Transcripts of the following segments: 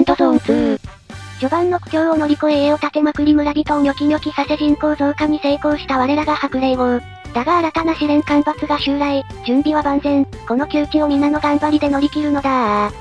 ンドゾーン2。序盤の苦境を乗り越え家を建てまくり村人をニョキニョキさせ人口増加に成功した我らが白霊号。だが新たな試練干ばつが襲来、準備は万全、この窮地を皆の頑張りで乗り切るのだ。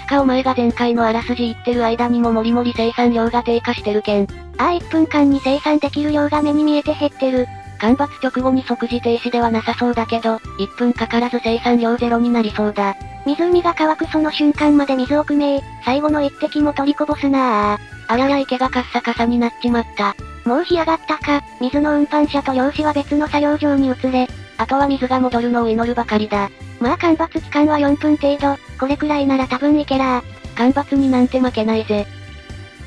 つかお前が前回のあらすじ言ってる間にももりもり生産量が低下してるけん。1分間に生産できる量が目に見えて減ってる。干ばつ直後に即時停止ではなさそうだけど、1分かからず生産量ゼロになりそうだ。湖が乾くその瞬間まで水を汲め最後の一滴も取りこぼすなあ。あらら池がカッサカサになっちまった。もう干上がったか、水の運搬車と漁師は別の作業場に移れ。あとは水が戻るのを祈るばかりだ。まあ干ばつ期間は4分程度、これくらいなら多分いけらー。干ばつになんて負けないぜ。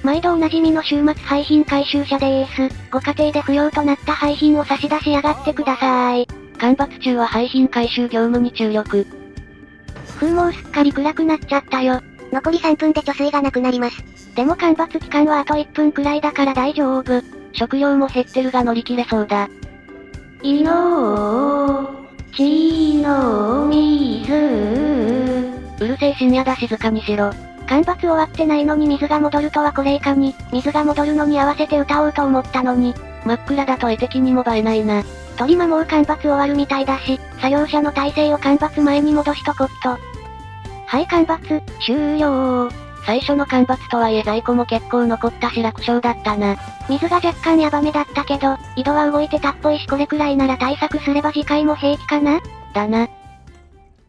毎度おなじみの週末廃品回収車でーす。ご家庭で不要となった廃品を差し出しやがってください。干ばつ中は廃品回収業務に注力。もうすっかり暗くなっちゃったよ。残り3分で貯水がなくなります。でも干ばつ期間はあと1分くらいだから大丈夫。食料も減ってるが乗り切れそうだ。いのーちの水。うるせえ深夜だ静かにしろ。干ばつ終わってないのに水が戻るとはこれいかに、水が戻るのに合わせて歌おうと思ったのに。真っ暗だと絵的にも映えないな。鳥間もう干ばつ終わるみたいだし、作業者の体勢を干ばつ前に戻しとこっと。はい干ばつ、終了。最初の干ばつとはいえ在庫も結構残ったし楽勝だったな。水が若干ヤバめだったけど、井戸は動いてたっぽいしこれくらいなら対策すれば次回も平気かな？だな。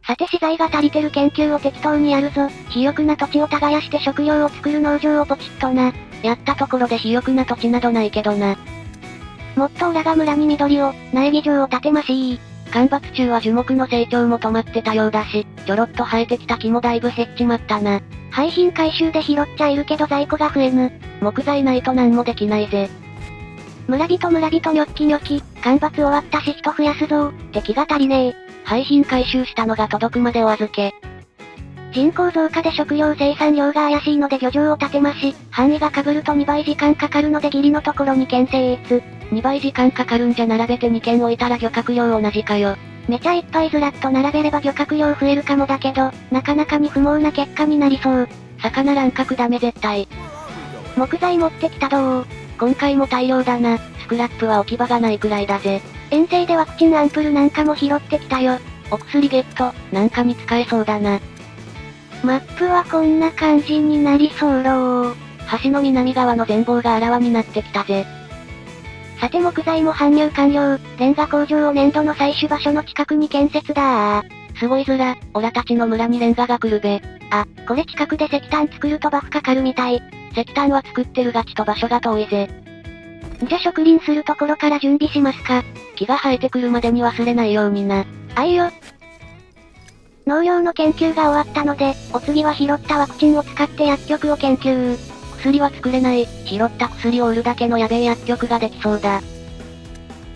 さて資材が足りてる研究を適当にやるぞ。肥沃な土地を耕して食料を作る農場をポチッとな。やったところで肥沃な土地などないけどな。もっと浦賀村に緑を、苗木場を建てましー。干ばつ中は樹木の成長も止まってたようだし、ちょろっと生えてきた木もだいぶ減っちまったな。廃品回収で拾っちゃいるけど在庫が増えぬ。木材ないと何もできないぜ。村人ニョッキニョキ、干ばつ終わったし人増やすぞ。敵が足りねえ。廃品回収したのが届くまでお預け。人口増加で食料生産量が怪しいので漁場を建てまし、範囲が被ると2倍時間かかるのでギリのところに県成立。2倍時間かかるんじゃ並べて2軒置いたら漁獲量同じかよ。めちゃいっぱいずらっと並べれば漁獲量増えるかもだけど、なかなかに不毛な結果になりそう。魚乱獲ダメ絶対。木材持ってきたどー。今回も大量だな。スクラップは置き場がないくらいだぜ。遠征でワクチンアンプルなんかも拾ってきたよ。お薬ゲット、なんかに使えそうだな。マップはこんな感じになりそうろー。橋の南側の全貌があらわになってきたぜ。さて木材も搬入完了。レンガ工場を粘土の採取場所の近くに建設だー。すごいずら、オラたちの村にレンガが来るべ。あ、これ近くで石炭作るとバフかかるみたい。石炭は作ってるがちと場所が遠いぜ。じゃ植林するところから準備しますか。木が生えてくるまでに忘れないようにな。あいよ。農業の研究が終わったので、お次は拾ったワクチンを使って薬局を研究。薬は作れない。拾った薬を売るだけのやべえ薬局ができそうだ。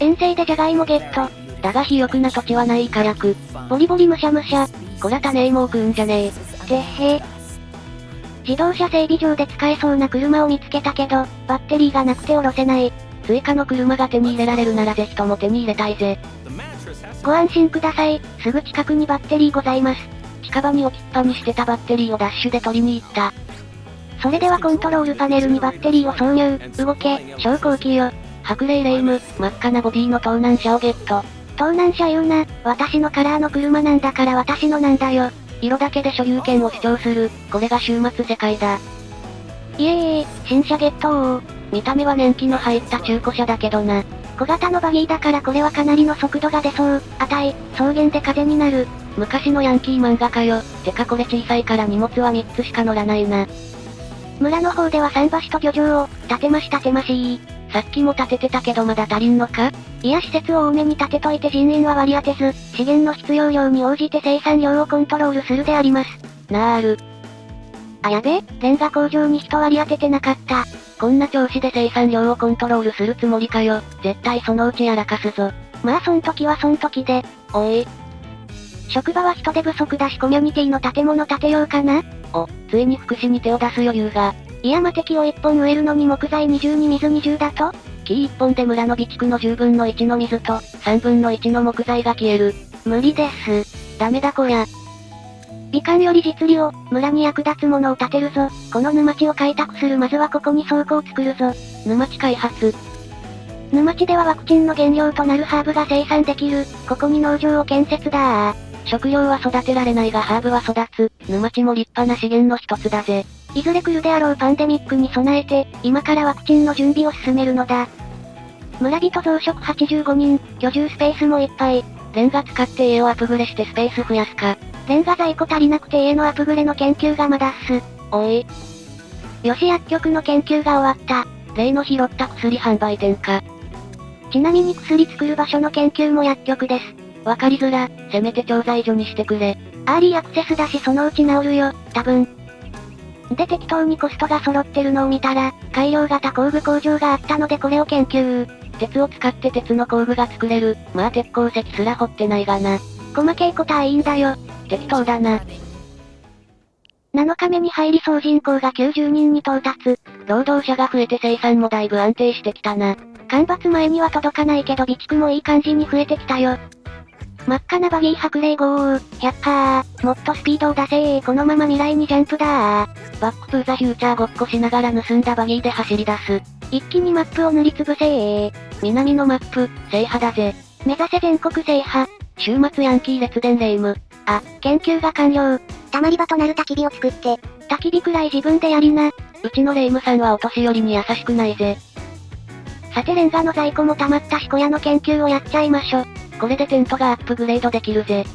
遠征でジャガイモゲット。だが肥沃な土地はない火薬。ボリボリむしゃむしゃ。こら種もう食うんじゃねえ。てへ。自動車整備場で使えそうな車を見つけたけど、バッテリーがなくて下ろせない。追加の車が手に入れられるならぜひとも手に入れたいぜ。ご安心ください。すぐ近くにバッテリーございます。近場に置きっぱにしてたバッテリーをダッシュで取りに行った。それではコントロールパネルにバッテリーを挿入、動け、昇降機よ。白霊レイム、真っ赤なボディの盗難車をゲット。盗難車言うな、私のカラーの車なんだから私のなんだよ。色だけで所有権を主張する、これが終末世界だ。いえいえ、新車ゲットー。見た目は年季の入った中古車だけどな。小型のバギーだからこれはかなりの速度が出そう。あたい、草原で風になる。昔のヤンキー漫画かよ。てかこれ小さいから荷物は3つしか乗らないな。村の方では桟橋と漁場を、建てまし。さっきも建ててたけどまだ足りんのか？いや施設を多めに建てといて人員は割り当てず、資源の必要量に応じて生産量をコントロールするであります。なーる。あやべ、レンガ工場に人割り当ててなかった。こんな調子で生産量をコントロールするつもりかよ。絶対そのうちやらかすぞ。まあそん時はそん時で。おい。職場は人手不足だしコミュニティの建物建てようかな。お、ついに福祉に手を出す余裕が。いや敵を1本植えるのに木材20に水20だと？木1本で村の備蓄の10分の1の水と、3分の1の木材が消える。無理です。ダメだこりゃ。美観より実利を、村に役立つものを建てるぞ。この沼地を開拓するまずはここに倉庫を作るぞ。沼地開発。沼地ではワクチンの原料となるハーブが生産できる。ここに農場を建設だ。食料は育てられないがハーブは育つ。沼地も立派な資源の一つだぜ。いずれ来るであろうパンデミックに備えて、今からワクチンの準備を進めるのだ。村人増殖85人、居住スペースもいっぱい。レンガ使って家をアップグレしてスペース増やすか。レンガ在庫足りなくて家のアップグレの研究がまだっす。おい。よし薬局の研究が終わった。例の拾った薬販売店か。ちなみに薬作る場所の研究も薬局です。わかりづら、せめて調剤所にしてくれ。アーリーアクセスだしそのうち治るよ、多分。で適当にコストが揃ってるのを見たら、改良型工具工場があったのでこれを研究。鉄を使って鉄の工具が作れる。まあ鉄鉱石すら掘ってないがな。細けいことはいいんだよ。適当だな。7日目に入り総人口が90人に到達。労働者が増えて生産もだいぶ安定してきたな。干ばつ前には届かないけど備蓄もいい感じに増えてきたよ。真っ赤なバギー白霊豪雨、もっとスピードを出せー。このまま未来にジャンプだー。バックトゥーザフューチャーごっこしながら盗んだバギーで走り出す。一気にマップを塗りつぶせー。南のマップ、制覇だぜ。目指せ全国制覇。週末ヤンキー列伝レイム。あ、研究が完了。溜まり場となる焚き火を作って。焚き火くらい自分でやりな。うちのレイムさんはお年寄りに優しくないぜ。さてレンガの在庫も溜まったし小屋の研究をやっちゃいましょ。これでテントがアップグレードできるぜ。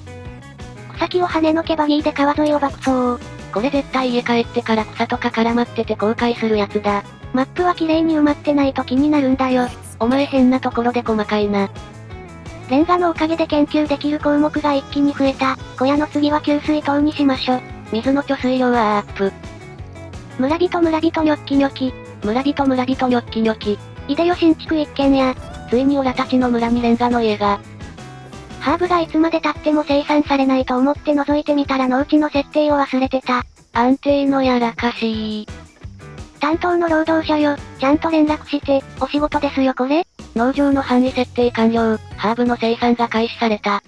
草木を跳ねのけバギーで川沿いを爆走。これ絶対家帰ってから草とか絡まってて後悔するやつだ。マップは綺麗に埋まってないと気になるんだよ。お前変なところで細かいな。レンガのおかげで研究できる項目が一気に増えた。小屋の次は給水塔にしましょ。水の貯水量はアップ。村人ニョッキニョキ。村人ニョッキニョキ。いでよ新築一軒家。ついにオラたちの村にレンガの家が。ハーブがいつまで経っても生産されないと思って覗いてみたら農地の設定を忘れてた。安定のやらかし担当の労働者よ、ちゃんと連絡して、お仕事ですよこれ。農場の範囲設定完了、ハーブの生産が開始された。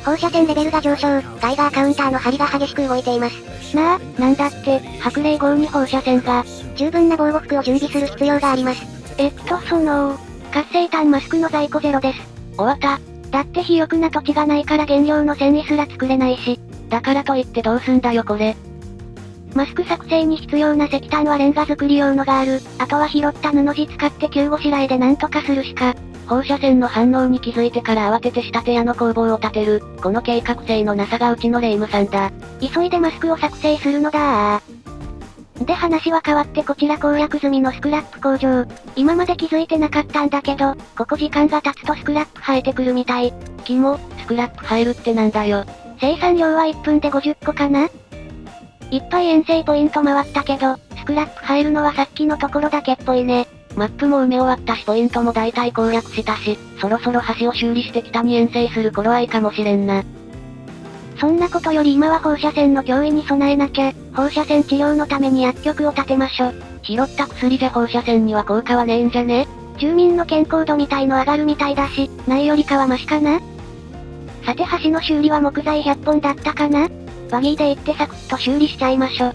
放射線レベルが上昇、ガイガーカウンターの針が激しく動いています。なあ、なんだって、白霊号に放射線が。十分な防護服を準備する必要があります。活性炭マスクの在庫ゼロです。終わった。だって肥沃な土地がないから原料の繊維すら作れないし。だからといってどうすんだよこれ。マスク作成に必要な石炭はレンガ作り用のがある。あとは拾った布地使って急ごしらえでなんとかするしか。放射線の反応に気づいてから慌てて仕立て屋の工房を建てる。この計画性のなさがうちのレイムさんだ。急いでマスクを作成するのだで話は変わってこちら攻略済みのスクラップ工場。今まで気づいてなかったんだけど、ここ時間が経つとスクラップ生えてくるみたい。キモ、スクラップ入るってなんだよ。生産量は1分で50個かな？いっぱい遠征ポイント回ったけど、スクラップ入るのはさっきのところだけっぽいね。マップも埋め終わったしポイントも大体攻略したし、そろそろ橋を修理して北に遠征する頃合いかもしれんな。そんなことより今は放射線の脅威に備えなきゃ、放射線治療のために薬局を建てましょ。拾った薬じゃ放射線には効果はねえんじゃね？住民の健康度みたいの上がるみたいだし、ないよりかはマシかな？さて橋の修理は木材100本だったかな？バギーで行ってサクッと修理しちゃいましょ。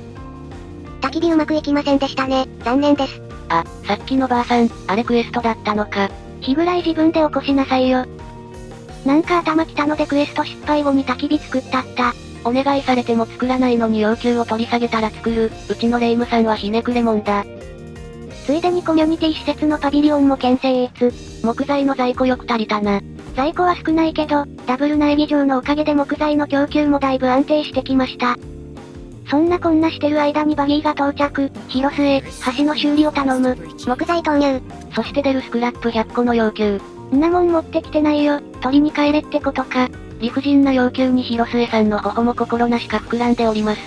焚き火うまくいきませんでしたね。残念です。あ、さっきのばあさん、あれクエストだったのか。火ぐらい自分で起こしなさいよ。なんか頭きたのでクエスト失敗後に焚き火作ったった。お願いされても作らないのに要求を取り下げたら作る。うちのレイムさんはひねくれもんだ。ついでにコミュニティ施設のパビリオンも建設。木材の在庫よく足りたな。在庫は少ないけど、ダブル内議場のおかげで木材の供給もだいぶ安定してきました。そんなこんなしてる間にバギーが到着、広末へ、橋の修理を頼む。木材投入。そして出るスクラップ100個の要求。んなもん持ってきてないよ、取りに帰れってことか。理不尽な要求に広末さんの頬も心なしか膨らんでおります。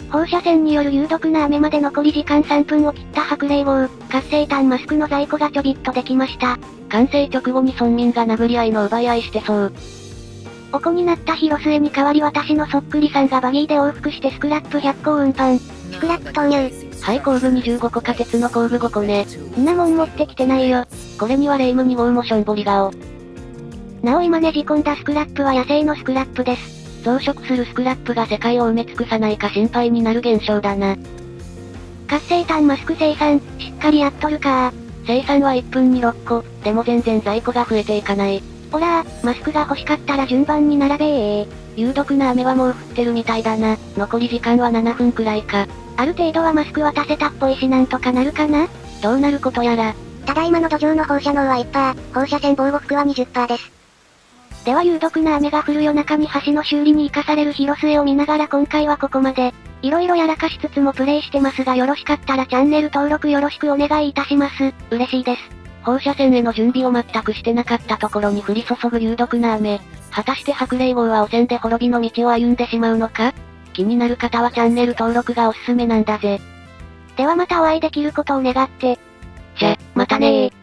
放射線による有毒な雨まで残り時間3分を切った白霊号、活性炭マスクの在庫がちょびっとできました。完成直後に村民が殴り合いの奪い合いしてそう。おこになった広末に代わり私のそっくりさんがバギーで往復してスクラップ100個を運搬。スクラップ投入。はい、工具25個か鉄の工具5個ね。んなもん持ってきてないよ。これにはレイム2号もしょんぼり顔。なお今ねじ込んだスクラップは野生のスクラップです。増殖するスクラップが世界を埋め尽くさないか心配になる現象だな。活性炭マスク生産、しっかりやっとるか。生産は1分に6個、でも全然在庫が増えていかない。ほら、マスクが欲しかったら順番に並べー。有毒な雨はもう降ってるみたいだな。残り時間は7分くらいか。ある程度はマスク渡せたっぽいしなんとかなるかな？どうなることやら。ただいまの土壌の放射能は 1%、放射線防護服は 20% です。では有毒な雨が降る夜中に橋の修理に活かされる広末を見ながら今回はここまで。色々やらかしつつもプレイしてますがよろしかったらチャンネル登録よろしくお願いいたします。嬉しいです。放射線への準備を全くしてなかったところに降り注ぐ有毒な雨。果たして白霊号は汚染で滅びの道を歩んでしまうのか？気になる方はチャンネル登録がおすすめなんだぜ。ではまたお会いできることを願って。またねー。